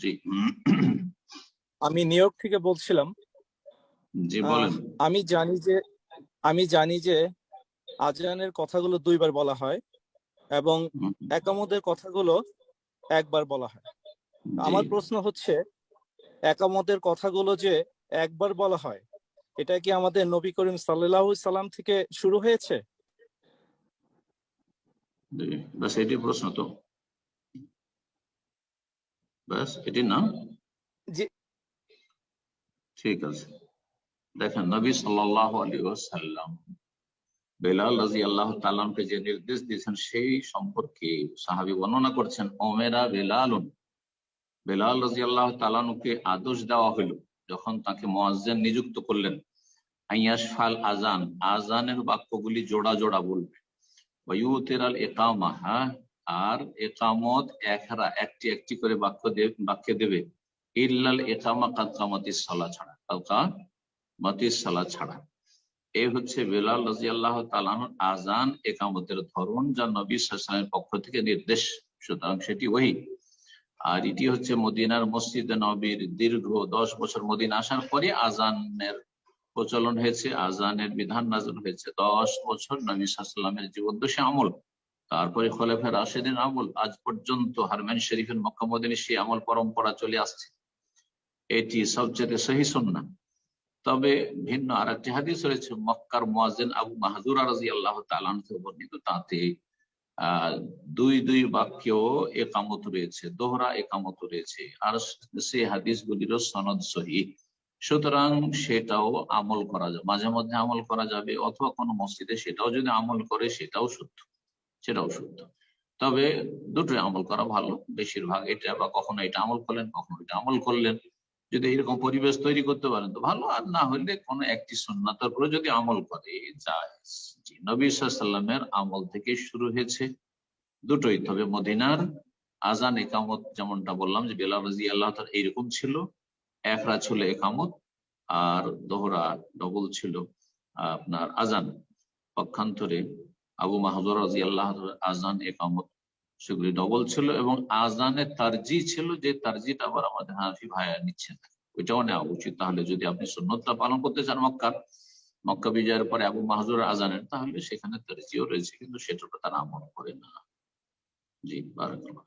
জি। আমি new York থেকে বলছিলাম। জি বলেন। আমি জানি যে আজানের কথাগুলো দুইবার বলা হয় এবং একামতের কথাগুলো একবার বলা হয়। আমার প্রশ্ন হচ্ছে, একামতের কথাগুলো যে একবার বলা হয়, এটা কি আমাদের নবী করিম সাল্লাল্লাহু আলাইহি সাল্লাম থেকে শুরু হয়েছে? ব্যাস এটি প্রশ্ন তো, ব্যাস এটি না? জি। ঠিক আছে, দেখেন নবী সাল্লাল্লাহু আলাইহি ওয়াসাল্লাম বেলাল রাদিয়াল্লাহু তাআলা আনহুকে যে নির্দেশ দিয়েছেন সেই সম্পর্কে সাহাবী বর্ণনা করছেন, ওমেরা বেলালুন, বেলাল রাদিয়াল্লাহু তাআলা আনহুকে আদেশ দেওয়া হলো যখন তাকে মুয়াজ্জিন নিযুক্ত করলেন, আইয়াশফাল আজান, আজানের বাক্যগুলি জোড়া জোড়া বলবে, ওয়ায়ুতিরাল ইকামা, আর ইকামত একটি একটি করে বাক্য দেবে, ইল্লাল ইকামা কাদ কামাতিস সালাহ ছাড়া, কামাতিস সালাহ ছাড়া। এই হচ্ছে বেলাল রাদিয়াল্লাহু তাআলা আনহুর আজান ইকামতের ধরন, যা নবী সাল্লাল্লাহু আলাইহি ওয়াসাল্লামের পক্ষ থেকে নির্দেশ, সুতরাং সেটি ওহী। আর এটি হচ্ছে মদিনার মসজিদে নববীর দীর্ঘ 10 বছর মদিনা আসার পরে আজানের প্রচলন হয়েছে, আজানের বিধান নাযিল হয়েছে। 10 বছর নবী সাল্লাল্লাহু আলাইহি ওয়াসাল্লামের জীবদ্দশায় আমল, তারপরে খোলাফায়ে রাশিদিন আমল, আজ পর্যন্ত হারমাইন শরীফের মক্কা মদিনায় সেই আমল পরম্পরা চলে আসছে। এটি সবচেয়ে সহিহ সুন্নাহ। তবে ভিন্ন আরেকটি হাদিস রয়েছে মক্কার মুয়াজ্জিন আবু মাহজুরা রাদিয়াল্লাহু তাআলা আনহু বর্ণিত, তাতে দুই দুই বাক্য একামত রয়েছে, দোহরা একামত রয়েছে, আর সেই হাদিসগুলিরও সনদ সহিহ। সুতরাং সেটাও আমল করা যাবে, মাঝে মধ্যে আমল করা যাবে, অথবা কোনো মসজিদে সেটাও যদি আমল করে সেটাও সত্য। তবে দুটোই আমল করা ভালো, বেশিরভাগ এটা, বা কখনো এটা আমল করলেন কখনো এটা আমল করলেন, যদি এরকম পরিবেশ তৈরি করতে পারেন তো ভালো, আর না হলে কোনো একটি সুন্নাতের উপরে যদি আমল করে জায়েজ। নবী সাল্লাল্লাহু আলাইহি ওয়াসাল্লামের আমল থেকে শুরু হয়েছে দুটোই। তবে মদিনার আজান একামত যেমনটা বললাম যে বেলাল রাদিয়াল্লাহু তাআলা এইরকম ছিল, একরা ছিল একামত, আর দোহরা ডবল ছিল আপনার আজান। পক্ষান্তরে আবু মাহজুরা রাদিয়াল্লাহু তাআলা আজান একামত সেগুলি ডবল ছিল, এবং আজানের তারজি ছিল, যে তারজিটা আবার আমাদের হানাফি ভাইয়া নিচ্ছেন, ওইটাও নেওয়া উচিত। তাহলে যদি আপনি সুন্নতটা পালন করতে চান মক্কা বিজয়ের পরে আবু মাহজুর আজানের, তাহলে সেখানে তারজিও রয়েছে, কিন্তু সেটাকে তারা আমল করে না। জি, বারাকাল্লাহ।